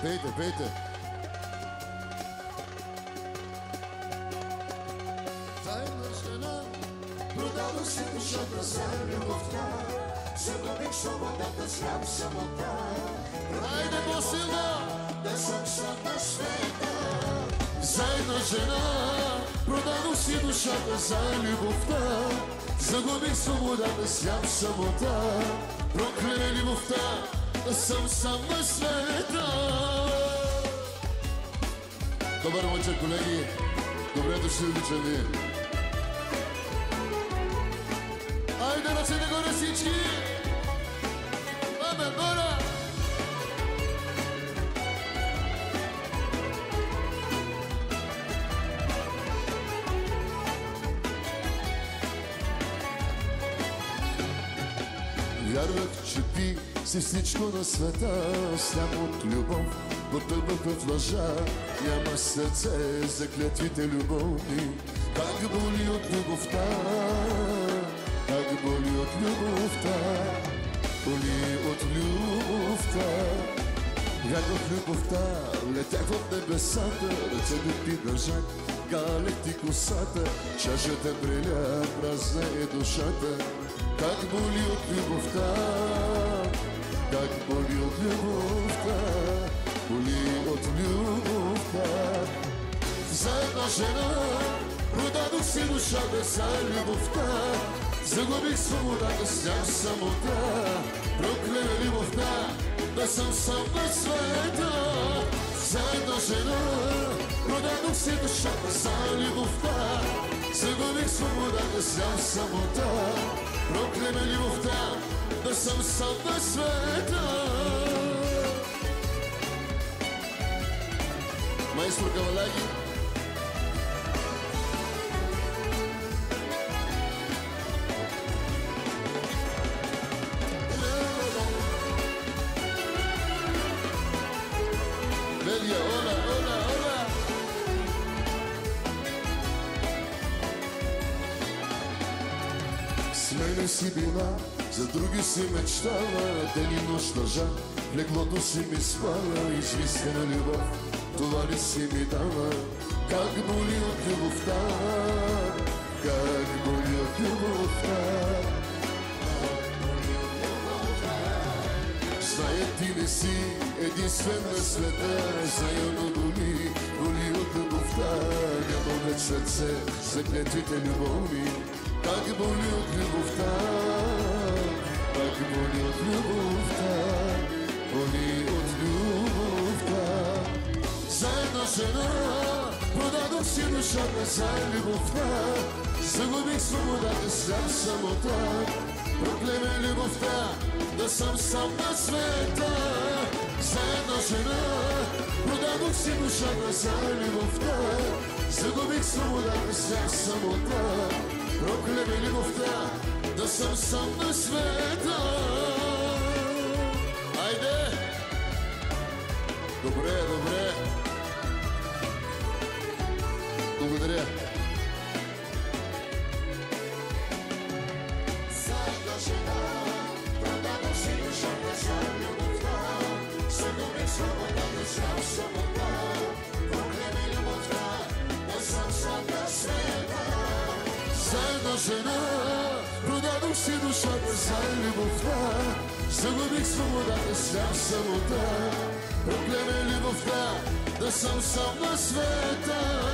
пейте, пейте. Тайна жена, продадох си душата за любовта, загубих свободата, свят самота. Хайде по-силно! Да съм сам на света. За една жена продадох си душата за любовта, загубих свободата, свят самота. Прокляне любовта, да съм сам на света. Добър вечер, колеги! Добре дошли, обичам ви! Айде, ръцете горе всички! Амен, горе! Вярвах, че ти си всичко на света, слям от любов, потъпах в лъжа. Няма сърце за клетвите любовни. Как боли от любовта, как боли от любовта, боли от любовта. Вярвах в любовта, летях в небесата, ръцете ти държах, галех ти косата, чашата преля, празна е душата. Как боли от любовта, как боли от любовта, боли от любовта. За една жена продадох си душата за любовта, загубих свободата, снях самота. Прокляна любовта, да съм сам на света. За една жена продадох си душата за любовта, загубих свободата, снях самота. Прокляна любовта, да съм сам на света. Майстор Каваляги. Белия, ола, ола, ола. С мене си била, за други си мечтала, ден и нощ лъжа, в леглото си ми спала. Измислена любов, това ли си ми дала? Как боли от любовта, как боли от любовта. Зная, ти не си единствен на света, зная, но боли, боли от любовта. Няма вече сърце за клетвите любовни. Как боли от любовта, как боли от любовта, боли от любовта. За една жена продадох си душата за любовта, загубих свободата, слям самота. Проклеме любовта, да съм сам на света. За една жена продадох си душата за любовта, загубих свободата, слям самота. Прокляне любовта, да съм сам на света. Айде! Добре, добре. Благодаря. За една жена продадох си душата за любовта, загубих свободата, свят самота. Прокляне любовта, да съм сам на света. За една жена продадох си душата за любовта, загубих свободата, свят самота. Проклеме любовта, да съм сам на света.